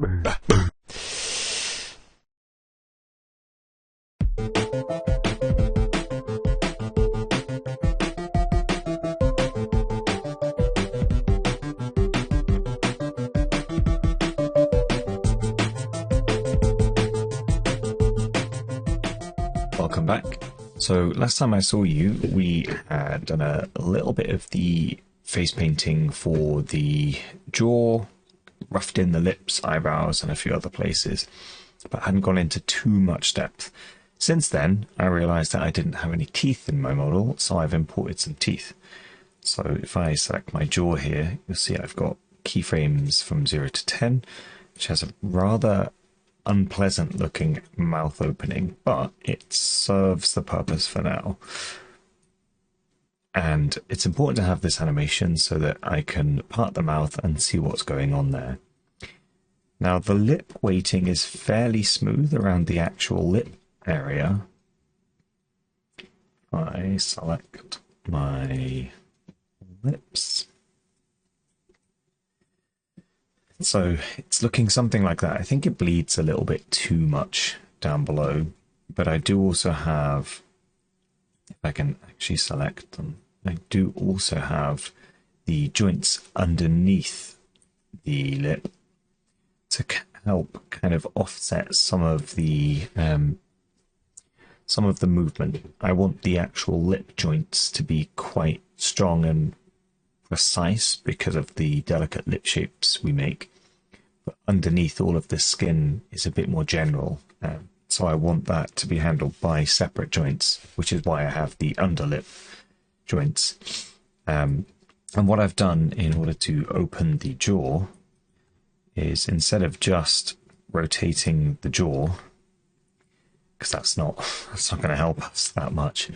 Welcome back. So last time I saw you, we had done a little bit of the face painting for the jaw, roughed in the lips, eyebrows, and a few other places, but hadn't gone into too much depth. Since then, I realized that I didn't have any teeth in my model, so I've imported some teeth. So if I select my jaw here, you'll see I've got keyframes from 0 to 10, which has a rather unpleasant looking mouth opening, but it serves the purpose for now. And it's important to have this animation so that I can part the mouth and see what's going on there. Now the lip weighting is fairly smooth around the actual lip area. I select my lips. So it's looking something like that. I think it bleeds a little bit too much down below, but I do also have, if I can actually select them, I do also have the joints underneath the lip to help kind of offset some of the movement. I want the actual lip joints to be quite strong and precise because of the delicate lip shapes we make, but underneath all of the skin is a bit more general, so I want that to be handled by separate joints, which is why I have the underlip joints. And what I've done in order to open the jaw is, instead of just rotating the jaw, because that's not going to help us that much,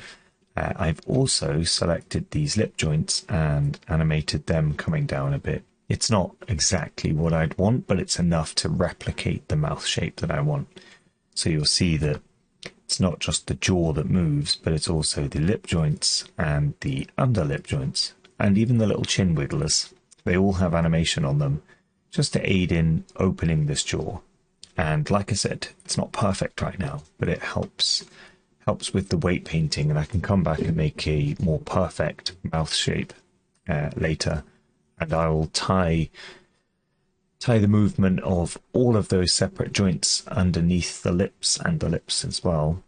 I've also selected these lip joints and animated them coming down a bit. It's not exactly what I'd want, but it's enough to replicate the mouth shape that I want. So you'll see that it's not just the jaw that moves, but it's also the lip joints and the underlip joints, and even the little chin wigglers. They all have animation on them just to aid in opening this jaw. And like I said, it's not perfect right now, but it helps with the weight painting, and I can come back and make a more perfect mouth shape later, and I will tie the movement of all of those separate joints underneath the lips and the lips as well,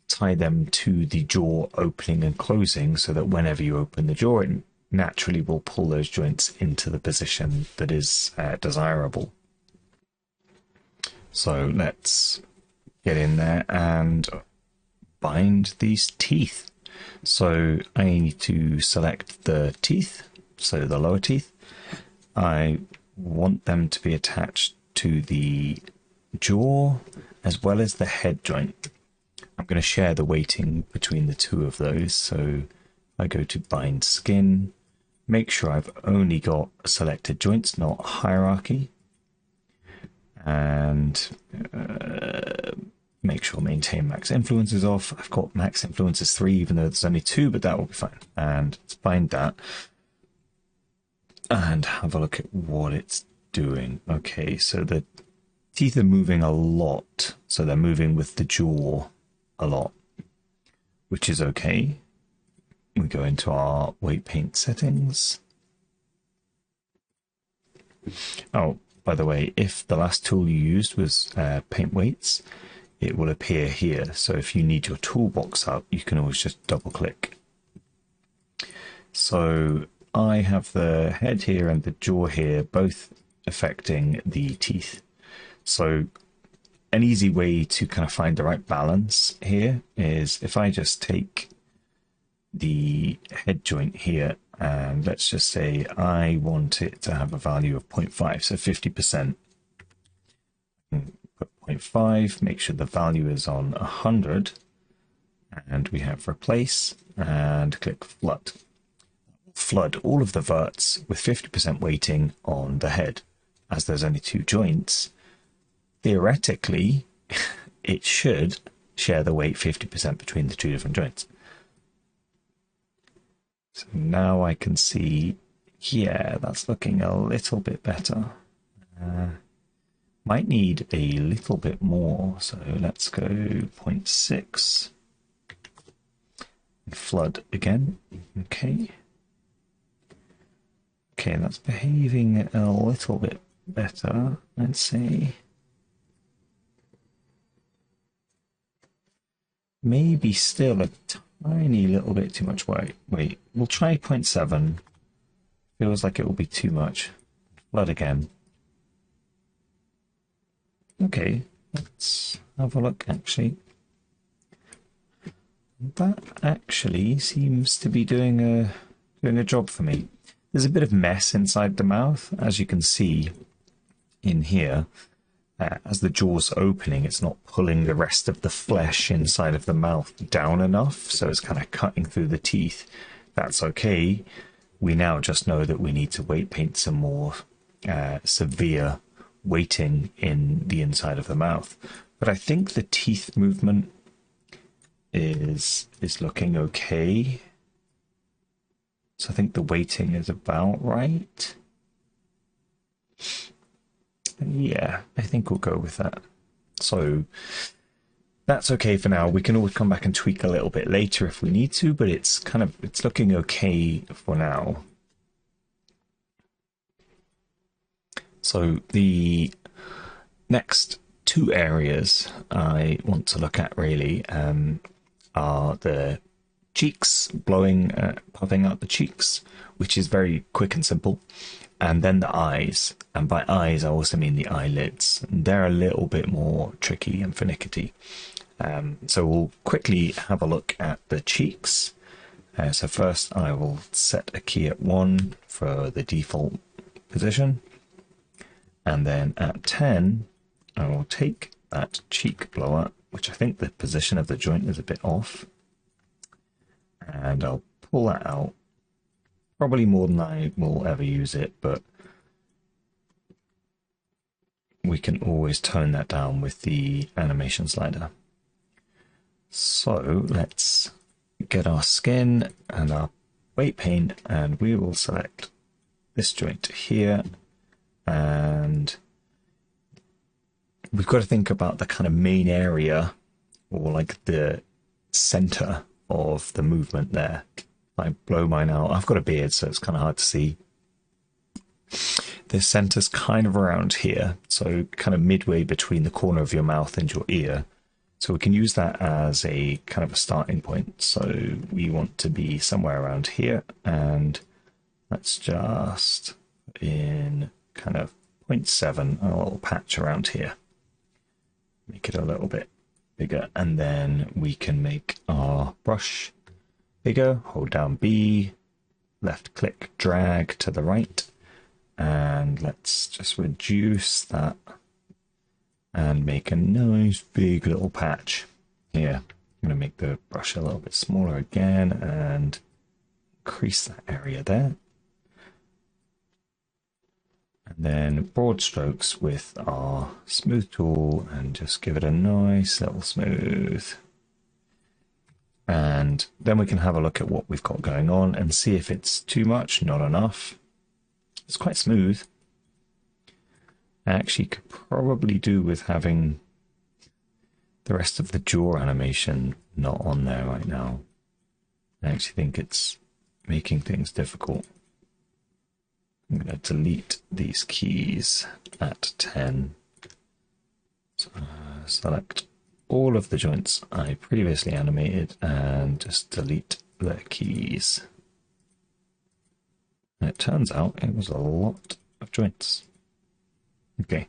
tie them to the jaw opening and closing, so that whenever you open the jaw, it naturally will pull those joints into the position that is desirable. So let's get in there and bind these teeth. So I need to select the teeth, so the lower teeth. I want them to be attached to the jaw as well as the head joint. I'm going to share the weighting between the two of those. So I go to bind skin, make sure I've only got selected joints, not hierarchy, and make sure maintain max influence is off. I've got max influence is 3, even though there's only 2, but that will be fine. And let's bind that and have a look at what it's doing. Okay, so the teeth are moving a lot, so they're moving with the jaw a lot, which is okay. We go into our weight paint settings. Oh, by the way, if the last tool you used was paint weights, it will appear here. So if you need your toolbox up, you can always just double click. So I have the head here and the jaw here, both affecting the teeth. So an easy way to kind of find the right balance here is if I just take the head joint here, and let's just say I want it to have a value of 0.5, so 50%. Put 0.5, make sure the value is on 100, and we have replace, and click flood. Flood all of the verts with 50% weighting on the head. As there's only 2 joints, theoretically, it should share the weight 50% between the 2 different joints. So now I can see, yeah, that's looking a little bit better. Might need a little bit more, so let's go 0.6. Flood again. Okay. Okay, that's behaving a little bit better, I'd say. Maybe still a tiny little bit too much. Wait, we'll try 0.7. Feels like it will be too much. Flood again. Okay, let's have a look actually. That actually seems to be doing a job for me. There's a bit of mess inside the mouth, as you can see in here. As the jaw's opening, it's not pulling the rest of the flesh inside of the mouth down enough, so it's kind of cutting through the teeth. That's okay. We now just know that we need to weight paint some more severe weighting in the inside of the mouth. But I think the teeth movement is looking okay. So I think the weighting is about right. Yeah, I think we'll go with that. So that's okay for now. We can always come back and tweak a little bit later if we need to, but it's looking okay for now. So the next two areas I want to look at really are the cheeks, puffing out the cheeks, which is very quick and simple, and then the eyes. And by eyes, I also mean the eyelids. They're a little bit more tricky and finicky. So we'll quickly have a look at the cheeks. So first I will set a key at 1 for the default position. And then at 10, I will take that cheek blower, which I think the position of the joint is a bit off. And I'll pull that out. Probably more than I will ever use it, but we can always tone that down with the animation slider. So let's get our skin and our weight paint, and we will select this joint here. And we've got to think about the kind of main area, or like the center of the movement there. I blow mine out. I've got a beard, so it's kind of hard to see. The center's kind of around here, so kind of midway between the corner of your mouth and your ear. So we can use that as a kind of a starting point. So we want to be somewhere around here, and let's just put in kind of 0.7, a little patch around here. Make it a little bit bigger, and then we can make our brush bigger. Hold down B, left click, drag to the right, and let's just reduce that and make a nice big little patch here. I'm going to make the brush a little bit smaller again and increase that area there. And then broad strokes with our smooth tool and just give it a nice little smooth. And then we can have a look at what we've got going on and see if it's too much, not enough. It's quite smooth. I actually could probably do with having the rest of the jaw animation not on there right now. I actually think it's making things difficult. I'm going to delete these keys at 10. So, select all of the joints I previously animated and just delete the keys. And it turns out it was a lot of joints. Okay,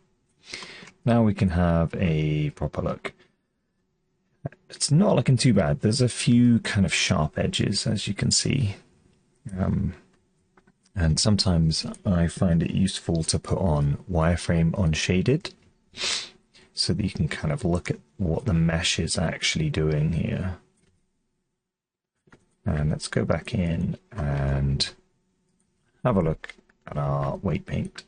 now we can have a proper look. It's not looking too bad. There's a few kind of sharp edges, as you can see. And sometimes I find it useful to put on wireframe unshaded so that you can kind of look at what the mesh is actually doing here. And let's go back in and have a look at our weight paint.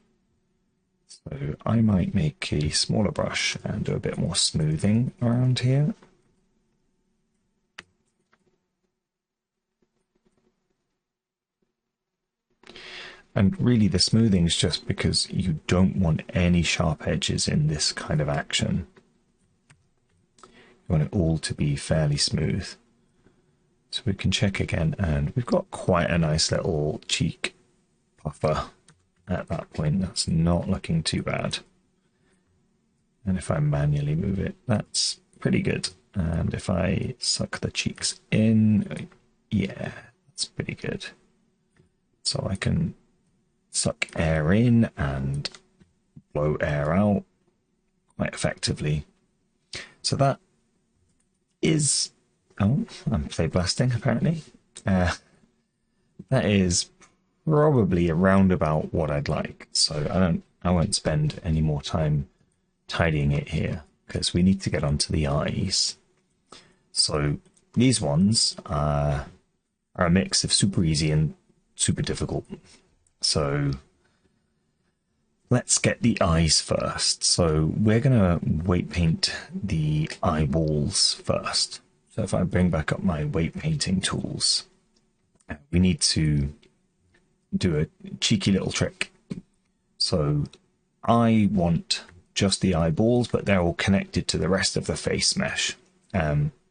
So I might make a smaller brush and do a bit more smoothing around here. And really the smoothing is just because you don't want any sharp edges in this kind of action. You want it all to be fairly smooth. So we can check again, and we've got quite a nice little cheek puffer at that point. That's not looking too bad. And if I manually move it, that's pretty good. And if I suck the cheeks in, yeah, that's pretty good. So I can suck air in and blow air out quite effectively. So that is... Oh, I'm play blasting apparently. That is probably around about what I'd like. So I won't spend any more time tidying it here because we need to get onto the eyes. So these ones are a mix of super easy and super difficult. So let's get the eyes first. So we're going to weight paint the eyeballs first. So if I bring back up my weight painting tools, we need to do a cheeky little trick. So I want just the eyeballs, but they're all connected to the rest of the face mesh,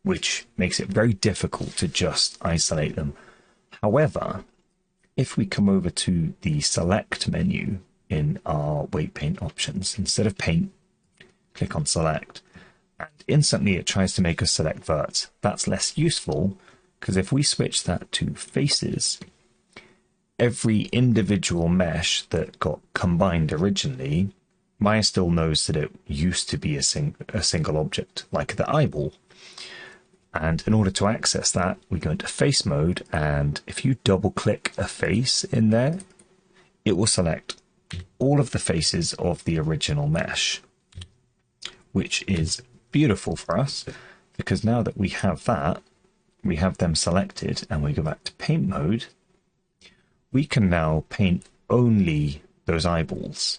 which makes it very difficult to just isolate them. However, if we come over to the select menu in our weight paint options, instead of paint, click on select, and instantly it tries to make us select verts. That's less useful because if we switch that to faces, every individual mesh that got combined originally, Maya still knows that it used to be a single object, like the eyeball. And in order to access that, we go into face mode, and if you double click a face in there, it will select all of the faces of the original mesh, which is beautiful for us because now that we have that, we have them selected, and we go back to paint mode, we can now paint only those eyeballs.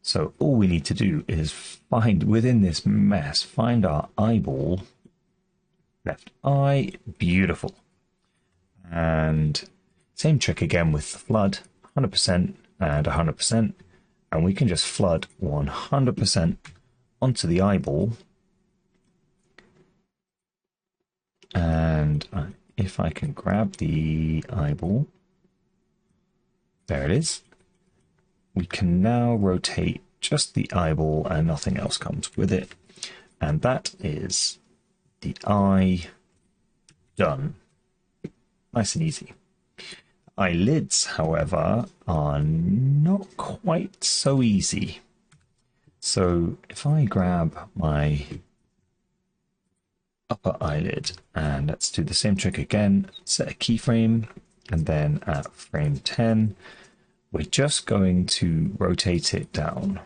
So all we need to do is find within this mess, find our eyeball, left eye, beautiful. And same trick again with the flood, 100% and 100%, and we can just flood 100% onto the eyeball. And if I can grab the eyeball, there it is. We can now rotate just the eyeball and nothing else comes with it. And that is the eye done. Nice and easy. Eyelids, however, are not quite so easy. So if I grab my upper eyelid and let's do the same trick again, set a keyframe, and then at frame 10, we're just going to rotate it down.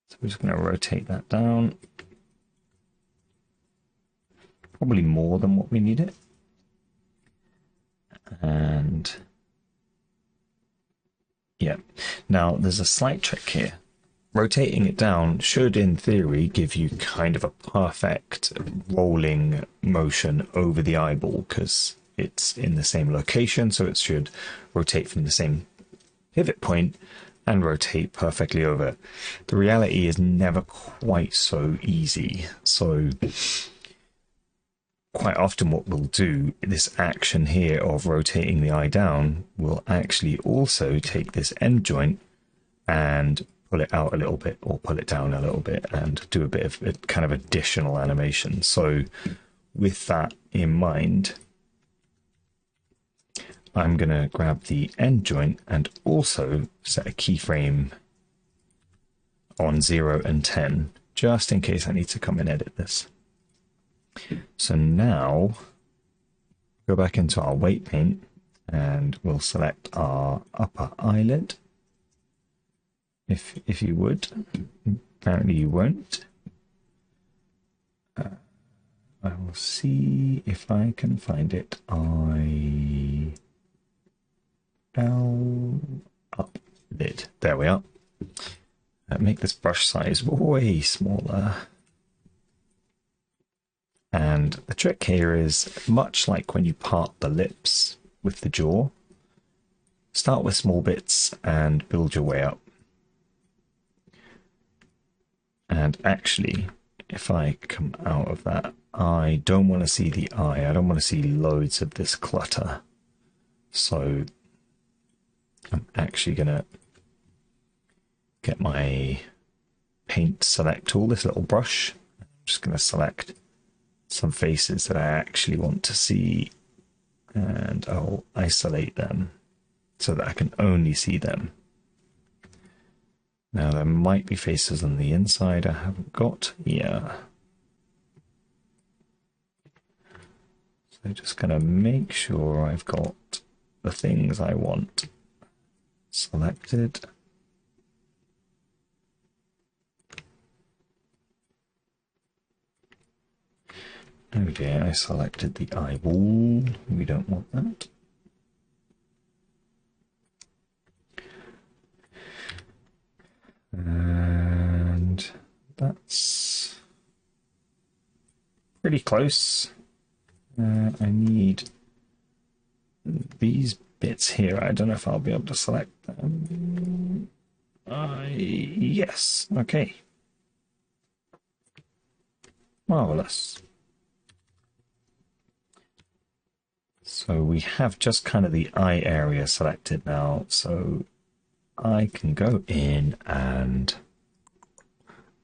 So we're just going to rotate that down. Probably more than what we need it. And yeah, now there's a slight trick here. Rotating it down should, in theory, give you kind of a perfect rolling motion over the eyeball because it's in the same location, so it should rotate from the same pivot point and rotate perfectly over. The reality is never quite so easy. So quite often what we'll do, this action here of rotating the eye down, will actually also take this end joint and pull it out a little bit or pull it down a little bit and do a bit of a kind of additional animation. So with that in mind, I'm going to grab the end joint and also set a keyframe on 0 and 10, just in case I need to come and edit this. So now, go back into our weight paint and we'll select our upper eyelid. If you would, apparently you won't. I will see if I can find it. Up lid. There we are. Make this brush size way smaller. And the trick here is much like when you part the lips with the jaw. start with small bits and build your way up. And actually, if I come out of that, I don't want to see the eye. I don't want to see loads of this clutter. So I'm actually going to get my paint select tool, this little brush. I'm just going to select some faces that I actually want to see, and I'll isolate them so that I can only see them. Now there might be faces on the inside I haven't got. Yeah. So just going to make sure I've got the things I want selected. Oh dear, I selected the eyeball. We don't want that. And that's pretty close. I need these bits here. I don't know if I'll be able to select them. Yes, okay. Marvelous. So we have just kind of the eye area selected now, so I can go in and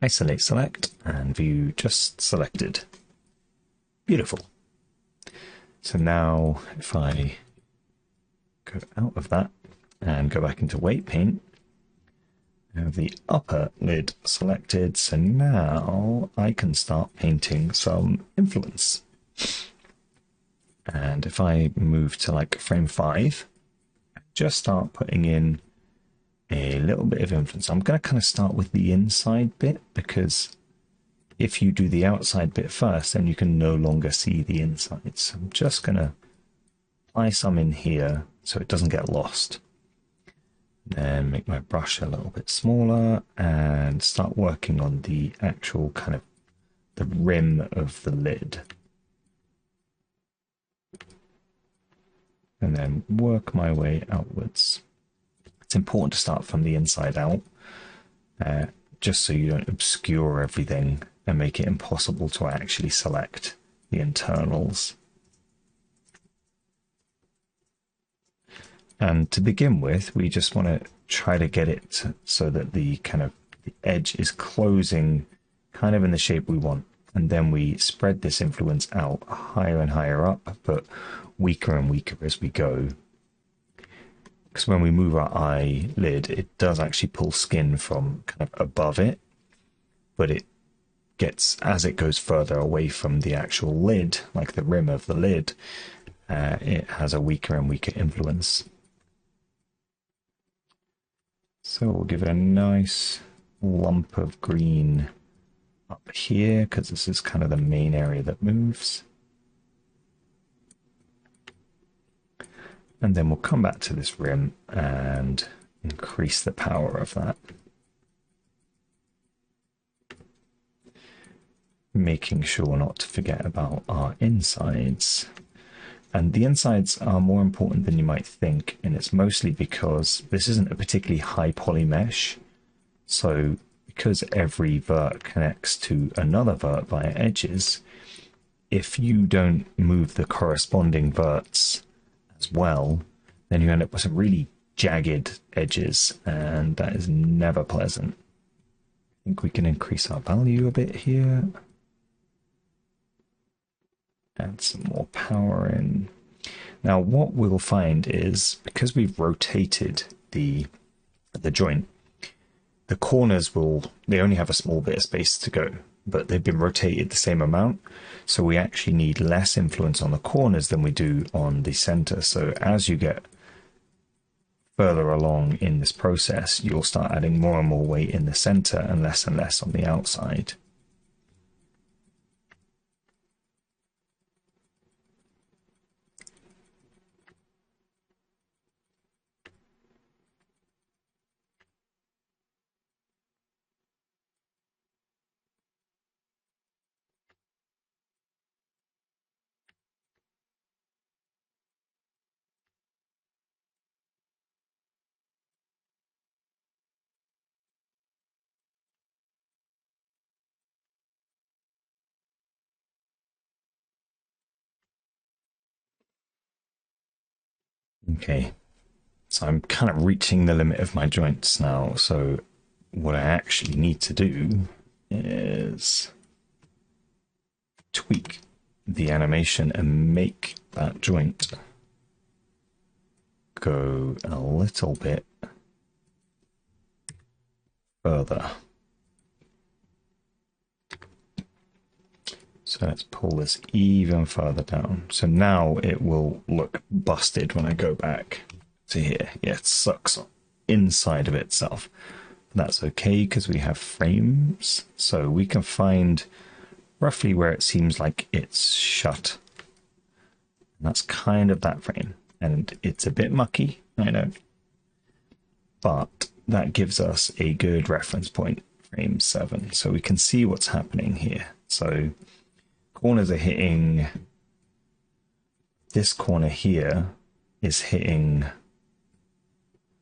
isolate select and view just selected. Beautiful. So now if I go out of that and go back into weight paint, I have the upper lid selected, so now I can start painting some influence. And if I move to like frame 5, just start putting in a little bit of influence. I'm going to kind of start with the inside bit, because if you do the outside bit first, then you can no longer see the inside. So I'm just going to apply some in here so it doesn't get lost. Then make my brush a little bit smaller and start working on the actual kind of the rim of the lid. And then work my way outwards. It's important to start from the inside out, just so you don't obscure everything and make it impossible to actually select the internals. And to begin with, we just want to try to get it so that the kind of the edge is closing kind of in the shape we want. And then we spread this influence out higher and higher up, but weaker and weaker as we go. Because when we move our eyelid, it does actually pull skin from kind of above it, but it gets, as it goes further away from the actual lid, like the rim of the lid, it has a weaker and weaker influence. So we'll give it a nice lump of green up here, because this is kind of the main area that moves. And then we'll come back to this rim and increase the power of that. Making sure not to forget about our insides. And the insides are more important than you might think, and it's mostly because this isn't a particularly high poly mesh. So because every vert connects to another vert via edges, if you don't move the corresponding verts as well, then you end up with some really jagged edges, and that is never pleasant. I think we can increase our value a bit here. Add some more power in. Now what we'll find is, because we've rotated the joint, the corners they only have a small bit of space to go, but they've been rotated the same amount, so we actually need less influence on the corners than we do on the center. So as you get further along in this process, you'll start adding more and more weight in the center and less on the outside. Okay, so I'm kind of reaching the limit of my joints now. So what I actually need to do is tweak the animation and make that joint go a little bit further. So let's pull this even further down. So now it will look busted when I go back to here. Yeah, it sucks inside of itself. That's okay because we have frames. So we can find roughly where it seems like it's shut. And that's kind of that frame. And it's a bit mucky, I know. But that gives us a good reference point, frame 7. So we can see what's happening here. So corners are hitting, this corner here is hitting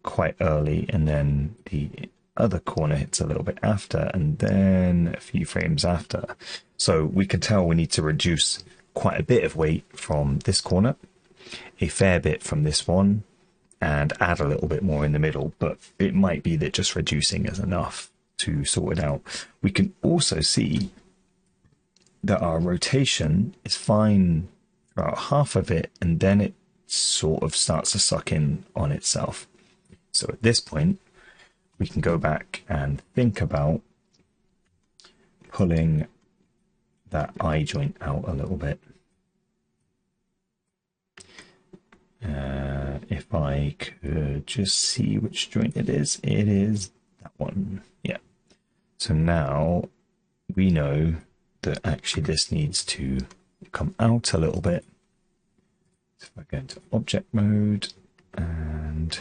quite early, and then the other corner hits a little bit after, and then a few frames after. So we can tell we need to reduce quite a bit of weight from this corner, a fair bit from this one, and add a little bit more in the middle, but it might be that just reducing is enough to sort it out. We can also see that our rotation is fine about half of it, and then it sort of starts to suck in on itself. So at this point, we can go back and think about pulling that eye joint out a little bit. If I could just see which joint it is that one. Yeah. So now we know that actually this needs to come out a little bit. So if I go into object mode and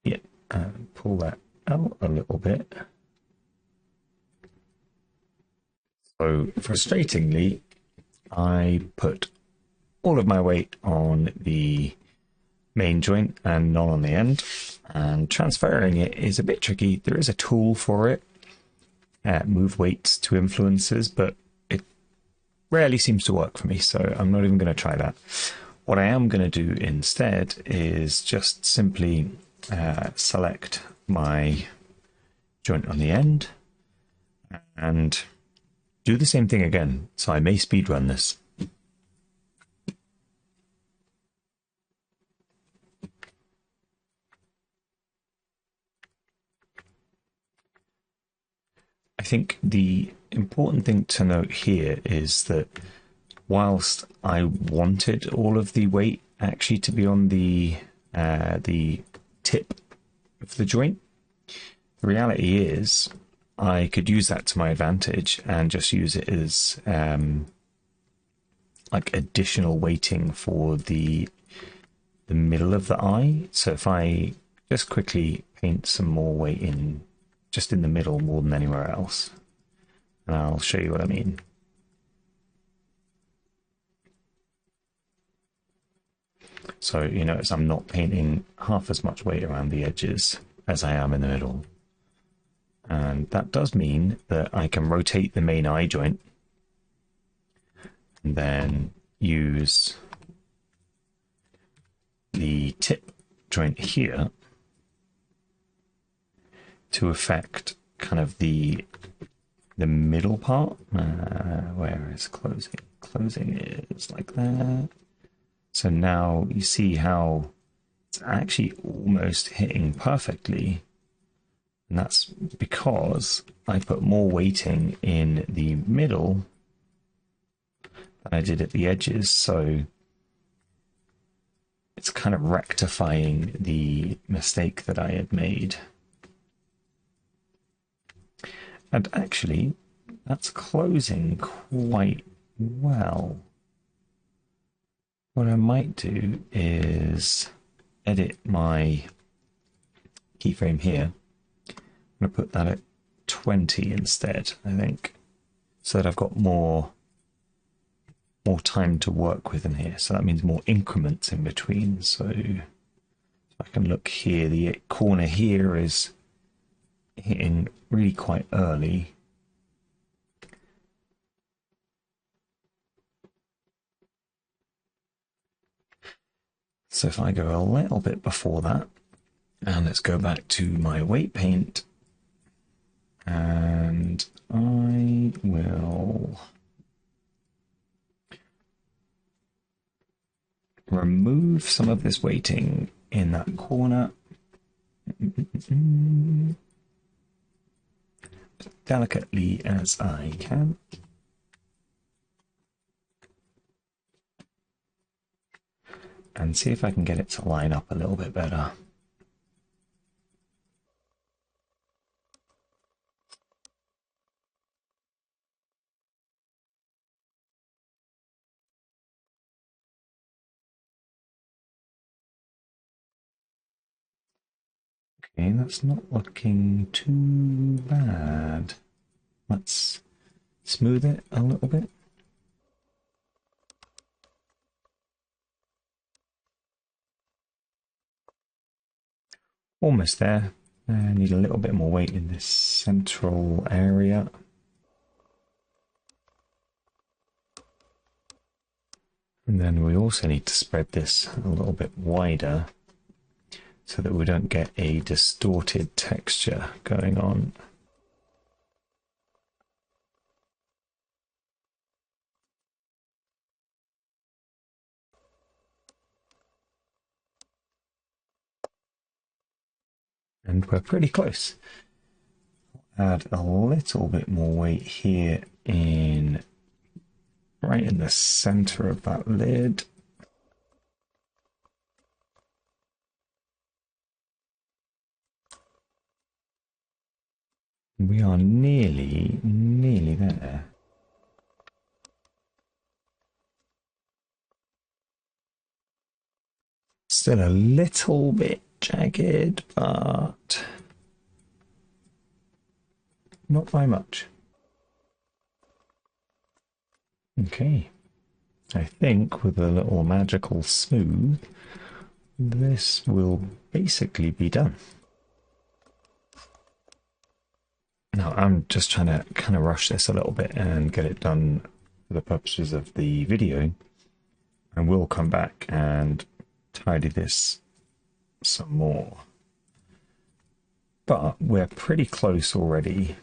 yeah, and pull that out a little bit. So frustratingly, I put all of my weight on the main joint and none on the end, and transferring it is a bit tricky. There is a tool for it, move weights to influences, but it rarely seems to work for me, so I'm not even going to try that. What I am going to do instead is just simply select my joint on the end and do the same thing again. So I may speedrun this. I think the important thing to note here is that whilst I wanted all of the weight actually to be on the tip of the joint, the reality is I could use that to my advantage and just use it as like additional weighting for the middle of the eye. So if I just quickly paint some more weight in just in the middle more than anywhere else, and I'll show you what I mean. So you notice I'm not painting half as much weight around the edges as I am in the middle. And that does mean that I can rotate the main eye joint and then use the tip joint here to affect kind of the middle part, where is closing? Closing is like that. So now you see how it's actually almost hitting perfectly. And that's because I put more weighting in the middle than I did at the edges. So it's kind of rectifying the mistake that I had made. And actually, that's closing quite well. What I might do is edit my keyframe here. I'm going to put that at 20 instead, I think, so that I've got more time to work with in here. So that means more increments in between. So I can look here, the corner here is hitting really quite early. So if I go a little bit before that, and let's go back to my weight paint, and I will remove some of this weighting in that corner. As delicately as I can. And see if I can get it to line up a little bit better. Okay, that's not looking too bad. Let's smooth it a little bit. Almost there. I need a little bit more weight in this central area. And then we also need to spread this a little bit wider so that we don't get a distorted texture going on. And we're pretty close. Add a little bit more weight here right in the center of that lid. We are nearly there. Still a little bit jagged, but not by much. Okay, I think with a little magical smooth, this will basically be done. Now I'm just trying to kind of rush this a little bit and get it done for the purposes of the video. I will come back and tidy this some more. But we're pretty close already.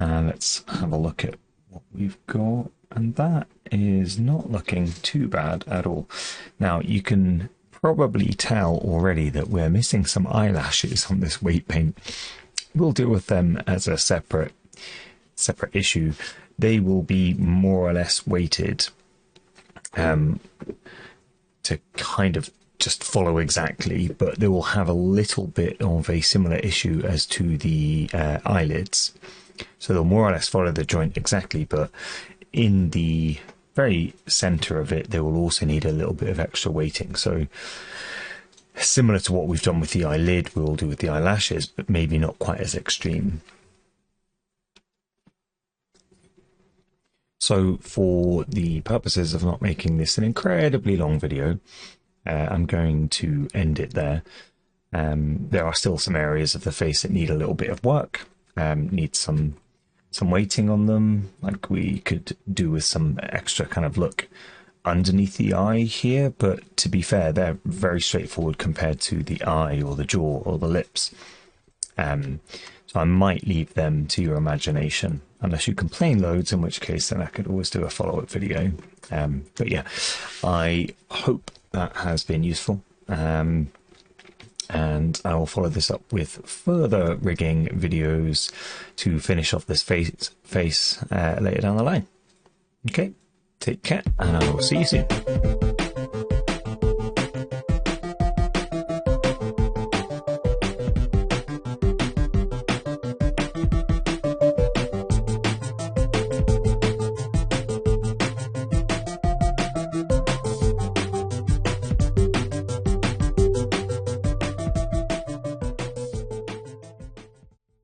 And let's have a look at what we've got. And that is not looking too bad at all. Now you can probably tell already that we're missing some eyelashes on this weight paint. We'll deal with them as a separate issue. They will be more or less weighted to kind of just follow exactly, but they will have a little bit of a similar issue as to the eyelids. So they'll more or less follow the joint exactly, but in the very center of it, they will also need a little bit of extra weighting. So similar to what we've done with the eyelid, we'll do with the eyelashes, but maybe not quite as extreme. So for the purposes of not making this an incredibly long video, I'm going to end it there. There are still some areas of the face that need a little bit of work, need some weighting on them, like we could do with some extra kind of look underneath the eye here, but to be fair, they're very straightforward compared to the eye or the jaw or the lips. So I might leave them to your imagination, unless you complain loads, in which case then I could always do a follow-up video. But yeah, I hope that has been useful. And I will follow this up with further rigging videos to finish off this face later down the line. Okay, take care, and I will see you soon.